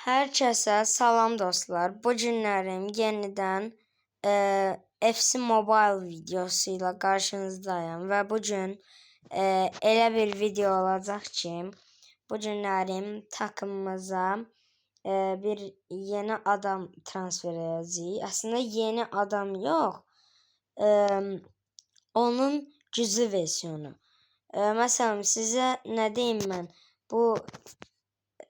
Herkese salam dostlar. Bu günlerim yeniden FC Mobile videosuyla karşınızdayım ve bugün elə bir video olacak ki bu günlerim takımımıza bir yeni adam transfer edeceğiz. Aslında yeni adam yok. Onun güclü versiyonu. Mesela size ne diyeyim ben? Bu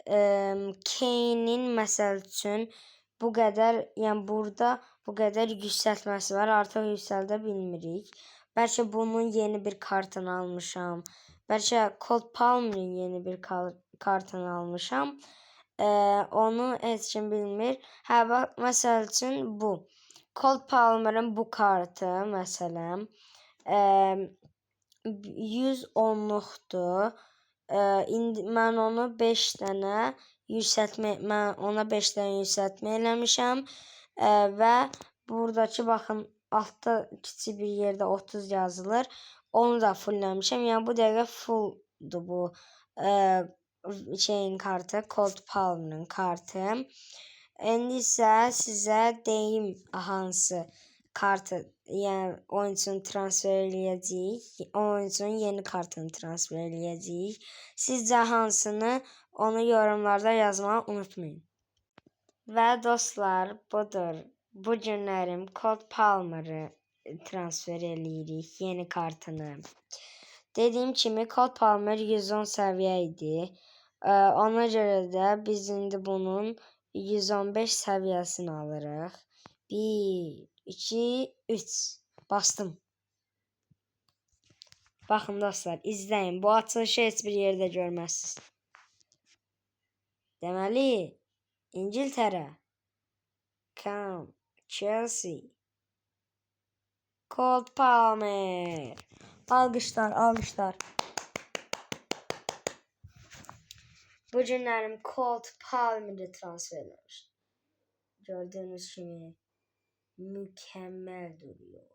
Kane'in məsəl üçün bu qədər, yəni burada bu qədər yüksəltməsi var. Artıq yüksəldə bilmirik. Bəlkə bunun yeni bir kartını almışam. Bəlkə Cole Palmer'in yeni bir kartını almışam. Onu heç kim bilmir. Hə, bax, məsəl üçün bu. Cole Palmer'ın bu kartı məsələn 110'luqdur. İndi mən onu 5 dənə yüksəltmə, mən ona 5 dənə yüksəltmə eləmişəm və buradakı baxın altda kiçik bir yerdə 30 yazılır. Onu da fullləmişəm. Yəni bu dəqiqə fulldur bu şeyin kartı, Cole Palmer'ın kartı. İndi isə sizə deyim hansı kartı, yəni oyuncunun transfer eləyəcəyik. Oyuncunun yeni kartını transfer eləyəcəyik. Sizcə hansını, onu yorumlarda yazmağı unutmayın. Və dostlar, budur. Bu günlərim Cole Palmer'ı transfer eləyirik, yeni kartını. Dediyim kimi Cole Palmer 110 səviyyə idi. Ona görə də biz indi bunun 115 səviyyəsini alırıq. 1, 2, 3. Bastım. Baxın dostlar, izləyin. Bu açılışı heç bir yerdə görməzsiniz. Deməli, İngiltərə, Chelsea, Cole Palmer. Alqışlar, alqışlar. Bu günlərim Cole Palmer'ı transfer eləmişdim. Gördüğünüz kimi mükemmel duruyor.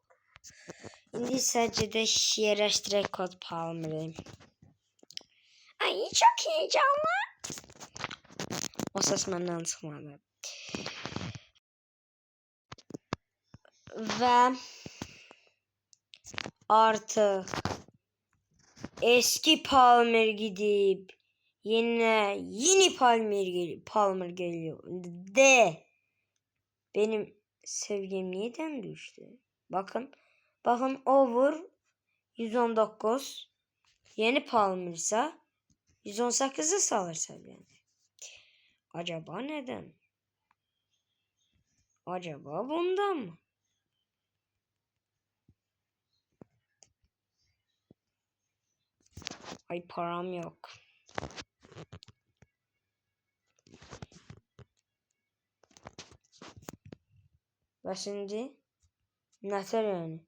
İndi sadece de yerləşdirək Cole Palmer'ı. Ay, çok heyecanlı. O ses məndən çıxmadı. Və artıq eski Palmer gidib yeni Palmer geliyor. Benim sevgim neden düştü? Bakın over 119. Yeni Palmer ise 118'i salırsa yani. Acaba neden? Acaba bundan mı? Ay, param yok. Ve şimdi nefer yani?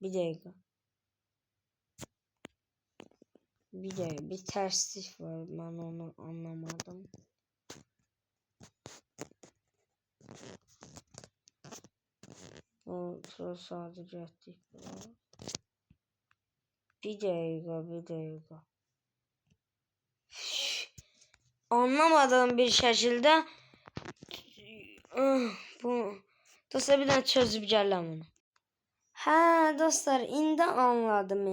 Bir dakika. Bir terslik var. Ben onu anlamadım. O sadece ettik. Bir dakika. Anlamadığım bir şekilde bu dostlar bir dənə çözüb gələm onu. Hə, dostlar, indi anladım.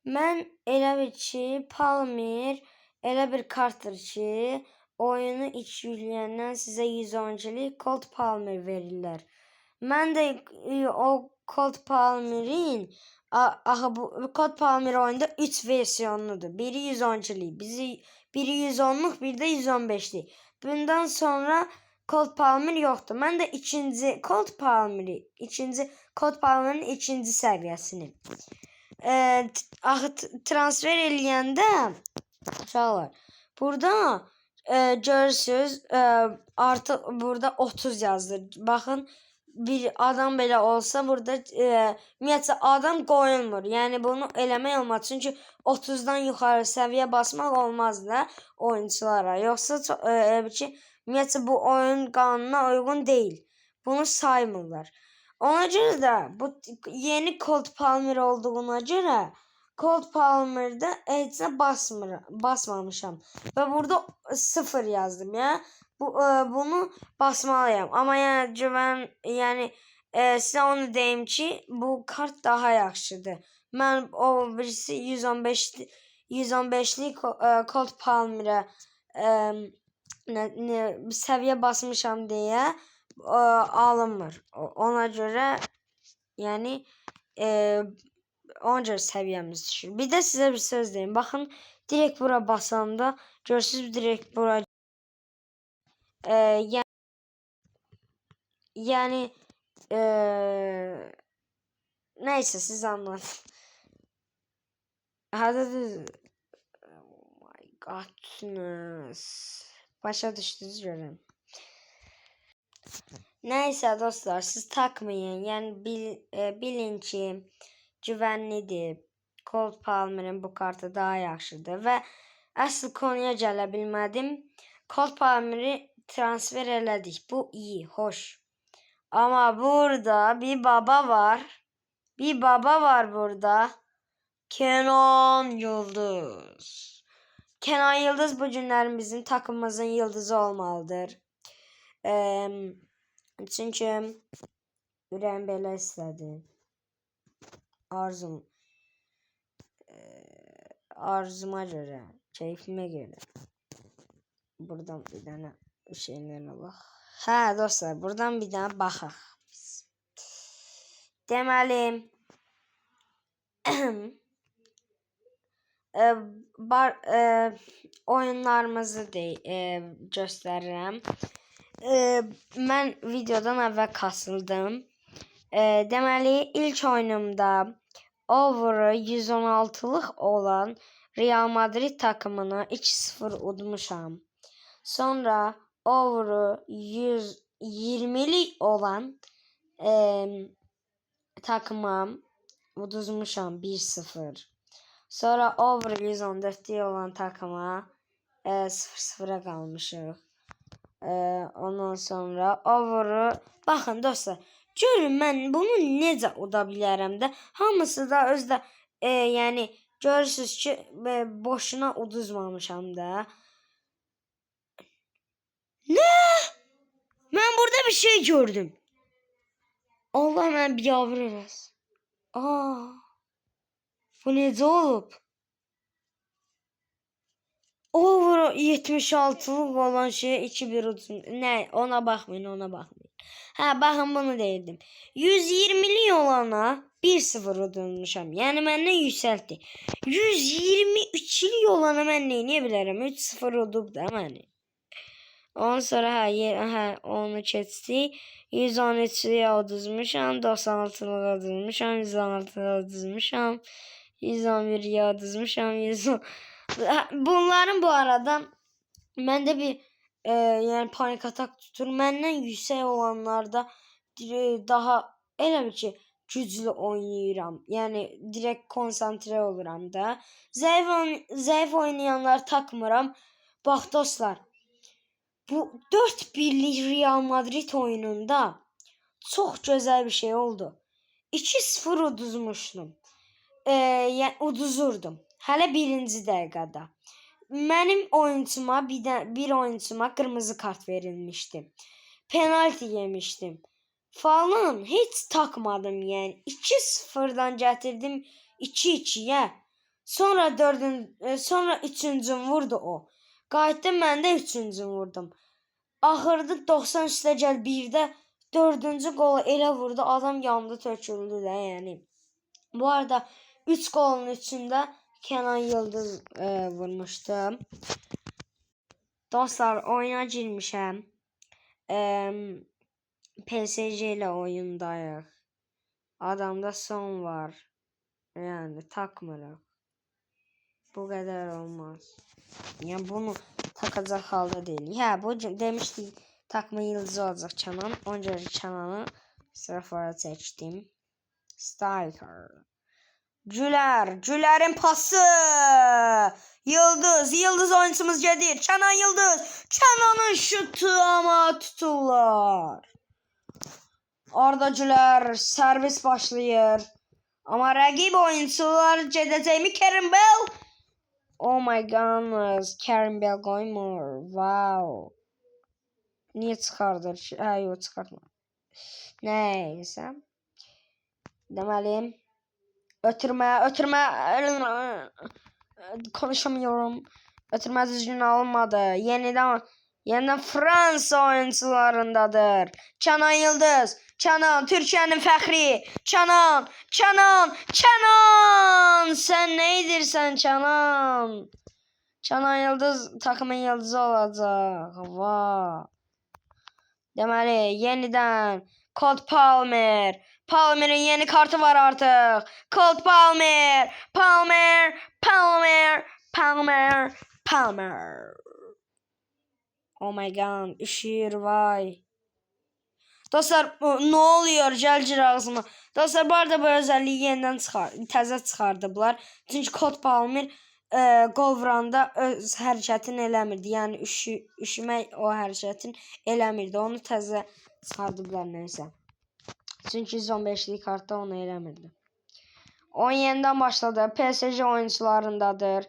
Mən elə bir ki, Palmer elə bir kartdır ki, oyunu iç yükləyəndən sizə 110'lik Cole Palmer verirlər. Mən də o Cole Palmer'in bu Cole Palmer oyunda 3 versiyonudur. Biri 110'lik, biri 110'luk, bir de 115'lik. Bundan sonra Cole Palmer yoktu. Mən də ikinci Cole Palmer'ın ikinci səviyyəsini transfer eləyəndə uşaqlar, burada görürsünüz, artıq burada 30 yazdır. Baxın, bir adam belə olsa burada ümumiyyətlə adam qoyulmur. Yəni bunu eləmək olmaz. Çünki 30'dan yuxarı səviyyə basmaq olmaz da oyunculara. Yoxsa ümumiyyətlə bu oyun qanununa uyğun değil. Bunu saymırlar. Ona görə də bu yeni Cole Palmer olduğuna görə Cole Palmer'da heç nə basmamışam. Və burada 0 yazdım ya. Bunu basmalıyam. Amma yəni sizə onu deyim ki, bu kart daha yaxşıdır. Mən o birisi 115'lik Colt Palmer'a səviyyə basmışam deyə alınmır. Ona görə yəni ona görə səviyyəmiz düşür. Bir də sizə bir söz deyim. Baxın, direkt bura basanda görürsünüz, direkt bura yani neyse siz anladın. Hadi. Oh my godness. Başa düşdünüz görürüm. Neyse dostlar, siz takmayın. Yani bilin ki güvənlidir. Colt Palmer'in bu kartı daha yaxşıdır. Və əsl konuya gələ bilmədim. Colt Palmer'i transfer elədik. Bu iyi, hoş. Ama burada bir baba var. Bir baba var burada. Kenan Yıldız. Kenan Yıldız bu günlerin bizim takımımızın yıldızı olmalıdır. Çünkü ürəyim belə istədi. Arzuma göre, keyfime göre. Buradan bir tane şeyler alaq. Hə dostlar, buradan bir tane baxaq. Deməli oyunlarımızı göstərirəm. Mən videodan əvvəl kasıldım. Deməli ilk oyunumda over'ı 116'lıq olan Real Madrid takımını 2-0 udmuşam. Sonra over'ı 120'lik olan takıma uduzmuşam 1-0. Sonra over 114'lik olan takıma 0-0'a qalmışıq. Ondan sonra over'ı baxın dostlar, görün mən bunu necə uda bilərəm də. Hamısı da özdə yəni görürsünüz ki, boşuna uduzmamışam da. Ne? Ben burada bir şey gördüm. Allah, mən bir yavruraz. Bu necə olub? Over 76'lık olan şeye 2-1 uduzmuş. Ne? Ona bakmayın. Ha, bakın bunu deyirdim. 120'lik olana 1-0 udulmuşam. Yəni məndən yüksəltdi. 123'lik olana mən neyə bilərəm? 3-0 udub da məni. Ondan sonra onu keçdik. 113'liyə uduzmuşam. 96'lığa uduzmuşam. 116'lığa uduzmuşam. 111'liyə uduzmuşam. Bunların bu arada məndə bir yəni panik atak tutur. Məndən yüksək olanlarda daha elə bir ki güclü oynayıram. Yəni direkt konsantre oluram da. Zəif oynayanları takmıram. Bax dostlar, bu 4-1'lik Real Madrid oyununda çox gözəl bir şey oldu. 2-0 uduzmuşdum. Yəni uduzurdum. Hələ birinci dəqiqədə. Mənim oyuncuma bir oyuncuma kırmızı kart verilmişti. Penalti yemiştim. Falan hiç takmadım yani. 2-0'dan getirdim 2-2'ye. Sonra üçüncüm vurdu o. Qayıtdım, mən də üçüncüm vurdum. Axırda 90 üstə gəl 1'də 4-cü qolu elə vurdu, adam yandı, töküldü də yəni. Bu arada 3 golun içində Kenan Yıldız vurmuştu. Dostlar, oyuna girmişəm. PSG ile oyundayıq. Adamda son var. Yani takmırıq. Bu kadar olmaz. Yani bunu takacak halde değil. Ya bu demiştik takma yıldızı olacak Kenan. Onca Kenan'ı sırafara seçtim. Striker. Güler'in pası. Yıldız oyuncumuz gelir. Kenan Yıldız. Kenan'ın şutu ama tuturlar. Arda Güler servis başlayır. Amma rəqib oyunçular gedəcəkmi Kerim Bell? Oh my goodness. Kerim Bell qoymur. Wow. Niye çıxardır ki? Hə, yox çıxartma. Nəysə. Deməli, ötürmə konuşamıyorum. Ötürmə düzgün alınmadı. Yeniden Fransa oyuncularındadır. Kenan Yıldız. Kenan, Türkiye'nin fəxri. Kenan. Sen ne edirsən Kenan? Kenan Yıldız takımın yıldızı olacaq. Vay. Deməli, yeniden Cole Palmer. Palmer'in yeni kartı var artık. Cole Palmer. Oh my god, üşür vay. Dostlar, ne oluyor? Gəlcir ağzıma. Dostlar, bu arada bu özelliği yeniden təzə çıxardıblar. Çünkü Cole Palmer qol vuranda öz hərəkətini eləmirdi. Yəni üşümək o hərəkətin eləmirdi. Onu təzə çıxardıblar neysə. Çünkü 115'lik kartda onu eləmirdi. Oyun yeniden başladı. PSG oyuncularındadır.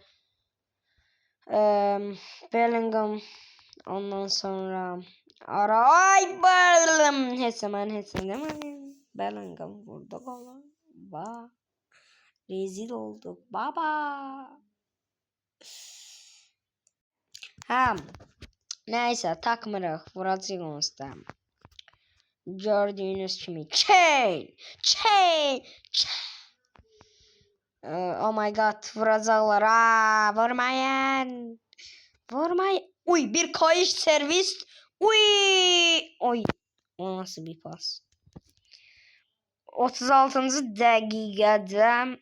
Bellingham. Ondan sonra demedim. Bellingham burada kalan. Rezil olduk baba. Neyse takmırıq. Vuracaq onsuz. Gördüğünüz kimi Chain. Oh my god, vuracaqlar. Vurmayın. Uy, bir kayış servis. Oy. O nasıl bir pas? 36. dəqiqədə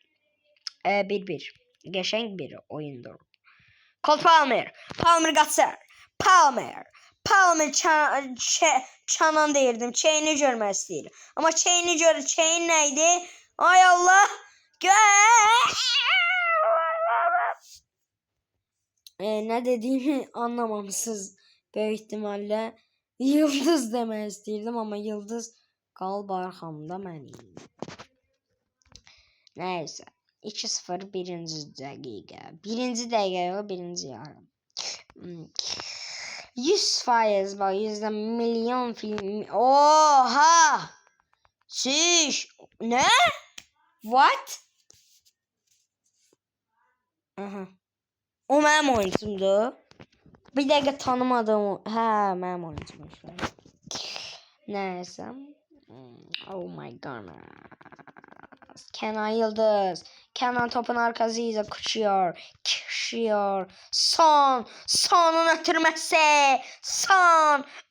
1-1. Qəşəng bir oyundur. Cole Palmer qaçır. Palmer Kenan deyirdim. Chain'i görmək istəyir. Amma Chain neydi? Ay Allah. Ne dediğimi anlamamışsınız. Büyük ihtimalle yıldız demək istəyirdim. Amma yıldız qalıb arxamda mənim. Neyse. 2-0 birinci dəqiqə. Birinci yarım. 100% bak, milyon film. Oha! Şiş. Ne? What? Aha. O mənim oyuncumdur. Bir dəqiqə tanımadım. Hə, mənim oyuncummuş. Neyse. Oh my god. Kenan Yıldız. Kenan topun arkasıyla koşuyor. Sonun ötürmesi.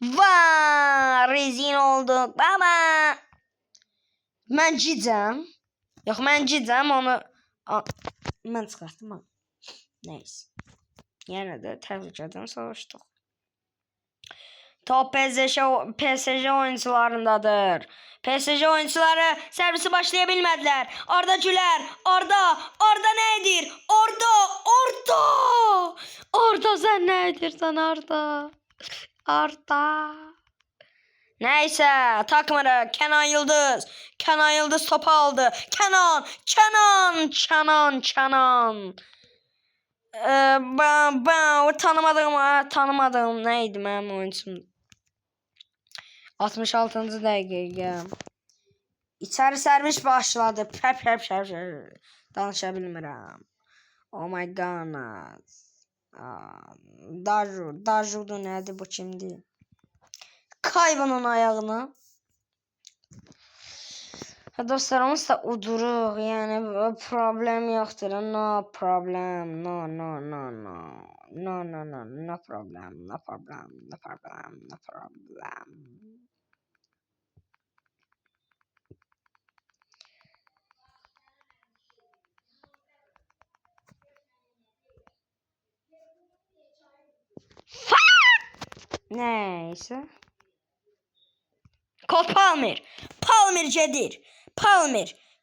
Var. Rezil olduk baba. Mən gidəcəm onu. Mən çıxartdım. Neyse. Yine de təhlükədən soruşduq. Top PSG oyuncularındadır. PSG oyuncuları servisi başlayabilmediler. Arda Güler. Arda nedir? Arda sen ne edirsən Arda. Neyse takmırıq. Kenan Yıldız topu aldı. Kenan. Ben tanımadığım neydi mənim oyuncum? 66. dəqiqə. İçeri servis başladı. Danışa bilmirəm. Oh my god. Dajudu nədir bu kimdir? Kaybının ayağını. Dostlar, onsuz da uduruq. Yəni problem yoxdur. No problem. No problem. Neyse. Cole Palmer gedir.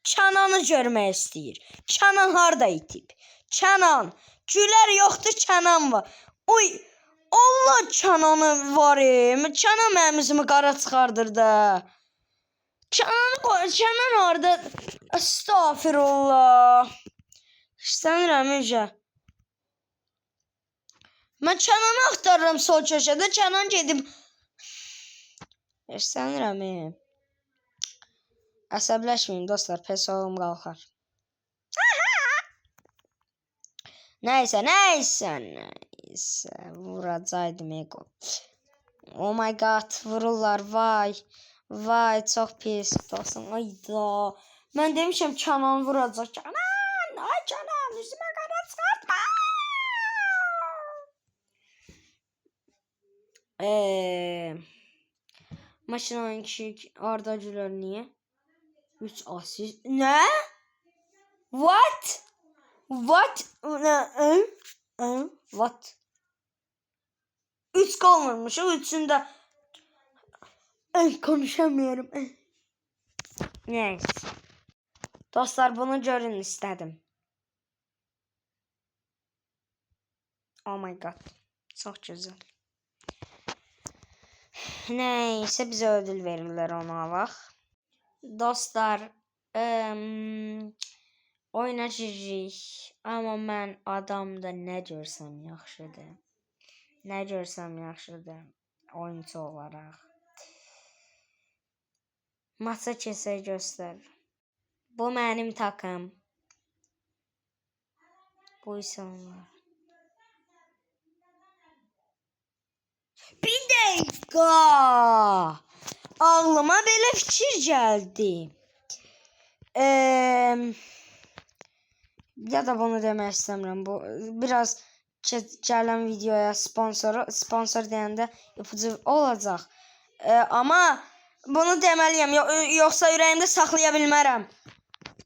Kenan'ı görmək istəyir. Kenan harda itib? Gülər yoxdur, Kenan var. Oy, Allah Kenan'ı var. Kenan mənim üzümü qara çıxardır da. Çanan orada. Estağfirullah. İstənirəm Ece. Mən Çananı axtarıram sol köşədə. Çanan gedib. İstənirəm. Əsəbləşməyin dostlar. Pes olum qalxar. Neyse. Vuracaydım ego. Oh my god. Vururlar. Vay çok pis. Dostum. Ayda. Mən demişəm Çanan vuracaq. Çanan. Ay Çanan. Üzümə qara çıxartma. Maçın oyun kişi Arda Güler niye? 3 asist. Ne? What? What? 3 gol vurmuş. O üçünde konuşamıyorum. Neyse. Dostlar bunu görün istedim. Oh my god. Çok güzel. Neyse bize ödül verirler ona bak. Dostlar oyuna girecek. Ama ben adamda ne görsem yaxşıdır. Ne görsem yaxşıdır. Oyuncu olarak. Maça keçək göstər. Bu mənim takım. Bu isə onlar. Bir dakika. Ağlıma belə fikir gəldi. Ya da bunu demək istəmirəm. Bu biraz gələn videoya sponsor deyəndə ipucu olacaq. Amma bunu demeliyim. Yoksa yüreğimde saxlaya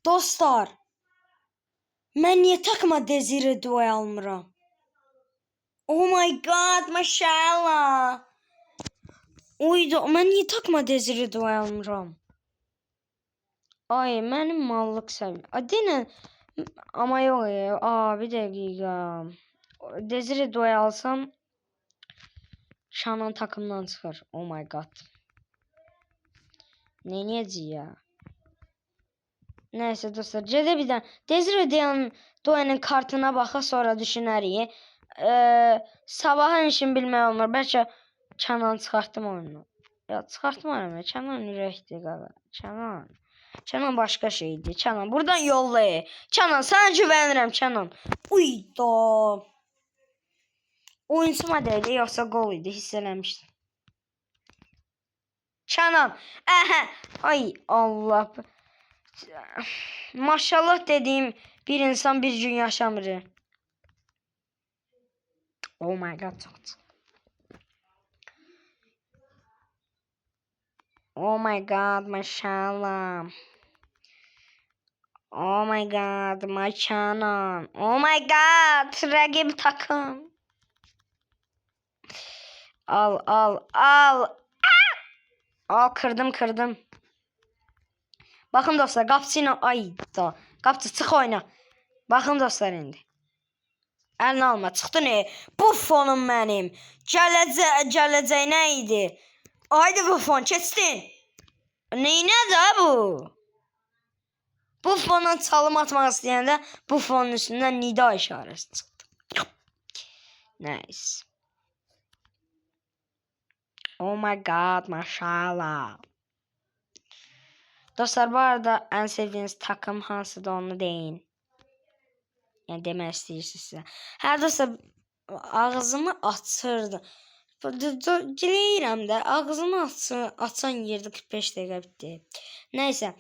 Dostlar. Ben niye takma Desire Doué almıram? Oh my god, maşallah. Uydu, ben niye takma Desire Doué almıram? Ay, benim mallık səviyyəm. Adına ama yok ya. Bir dakika. Desire Doué alsam Şanan takımdan çıxır. Oh my god. Neyəcək ya? Neyse dostlar. Cədəbidən Desire Doué'nin kartına baxa sonra düşünərik. Sabahın işin bilmək olmur. Bəlkə Canan çıxartdım oyunu. Ya çıxartmaram. Canan ürəkdir qaqa. Canan başqa şeydir. Canan buradan yolla. Canan sana güvənirəm Canan. Uyda. Oyuncuma deyildi yoxsa gol idi. Hiss eləmişdim. Canan. Ay Allah. Maşallah dediğim bir insan bir gün yaşamır. Oh my god. Oh my god, maşallah. Oh my god, maşallah. Oh my god, rakip takım. Al. Al, kırdım. Bakın dostlar, qapçıyla ayda. Qapçı çıx oyna. Bakın dostlar indi. Əlini alma, çıxdı ne? Buffonum mənim. Gələcək nə idi? Haydi Buffon, keçdin. Neynədir bu? Buffondan çalım atmaq istəyəndə Buffonun üstündən nida işarəsi çıxdı. Nice. Oh my god, maşallah. Dostlar bu arada en sevdiğiniz takım hansıdır onu deyin. Yani demək istəyirsinizsə. Dostlar ağzımı açırdı. Diləyirəm də ağzımı açan yerdə 45 dəqiqə bitdi. Neyse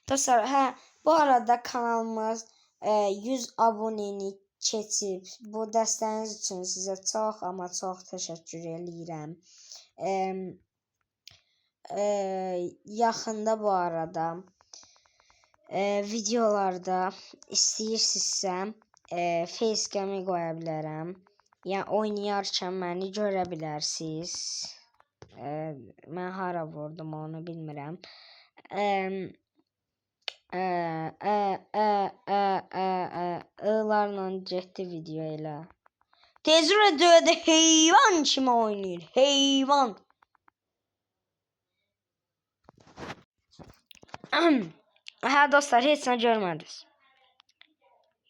dostlar bu arada kanalımız 100 aboneni keçib. Bu dəstəniz üçün sizə çox amma çox təşəkkür edirəm. Yaxında bu arada videolarda istəyirsinizsə facecam'i qoya bilərəm. Yəni oynayarkən məni görə bilərsiniz. Mən hara vurdum onu bilmirəm. I'larla getdi video ilə. Desire Doué'də heyvan kimi oynayır. Heyvan. Hə dostlar, heç nə görmədiniz.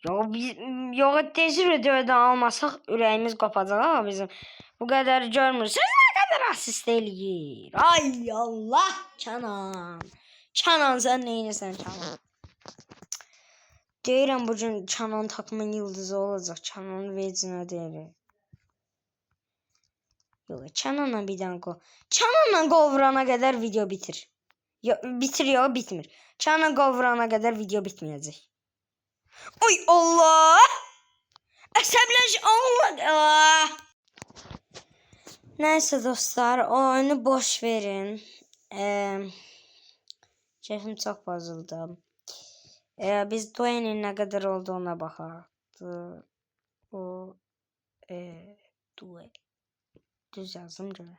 Yox, tezir videoda almasaq ürəyimiz qopacaq ama bizim bu qədər görmürsünüz, nə qədər asist eləyir. Ay Allah, Kənan. Kənan, sən neynirsən Kənan? Deyirəm bugün Kənan takımın yıldızı olacaq. Kənanın vecinə deyirik. Yox, Kənanla bir dənə qol. Kənanla qol vurana qədər video bitir. Bitir yox, bitmir. Kənan qol vurana qədər video bitməyəcək. Oy Allah! Əsəbləş Allah! Neyse dostlar, oyunu boş verin. Keyfim çok bozuldu. Biz Dwayne'in ne kadar olduğuna bakardık. O Dwayne. Düz yazdım göre.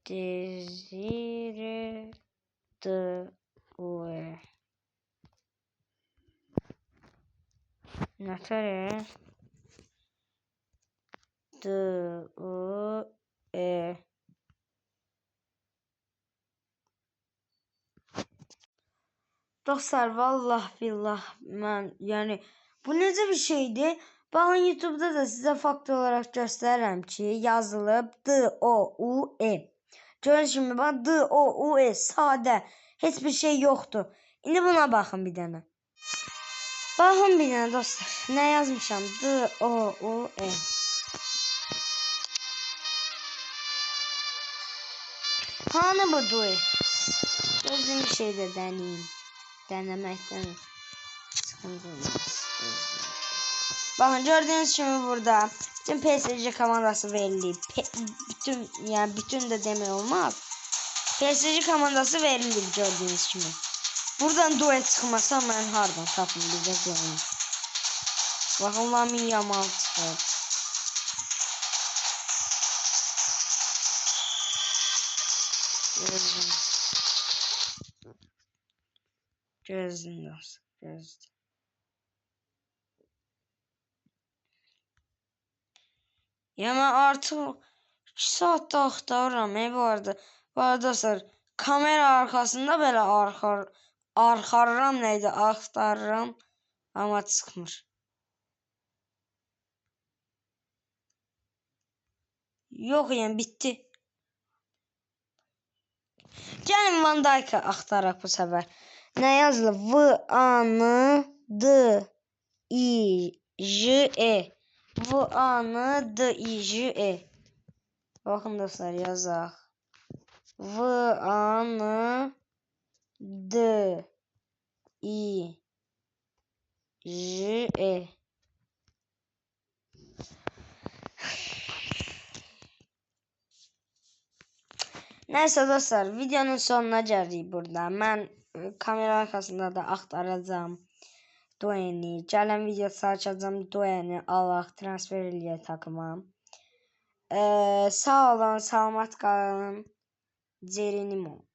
Desire Dwayne. Natare Dwayne. Dostlar vallahi billah ben yani bu necə bir şeydi? Bakın YouTube'da da size faktör olarak gösteririm ki yazılıb D-O-U-E. Görün şimdi bak D-O-U-E sade. Hiçbir şey yoktu. Şimdi buna bakın bir tane. Bakın bir tane dostlar. Ne yazmışam? D-O-U-E. Hani bu D-O-U-E? Gözüm bir şey de deneyeyim. Denemekten sıkıntı olmaz. Bakın gördüğünüz gibi burada bütün PSG komandası verildi. Bütün de demek olmaz. PSG komandası verildi gördüğünüz gibi. Buradan duet çıkmasa ben hardan tapım bizde duet. Bakın Lamine Yamal çıkıyor. Gözün olsun. Gözün. Ya ben artık 2 saatte aktarıram bu arada. Bu arada dostlar kamera arkasında böyle arxarıram neydi aktarıram ama çıkmır. Yok yani bitti. Gelin Van Dijk'ı aktarak bu sefer. Ne yazılı? V-A-N-D-I-J-E. V-A-N-D-I-J-E. Bakın dostlar yazaq. V-A-N-D-I-J-E. Neyse dostlar videonun sonuna geldik burada. Ben kamera arkasında da aktaracağım Dwayne'i. Gələn videosu açacağım Dwayne'i Allah transfer eləyə takıma. Sağ olun, salamat qalın. Cerenimo.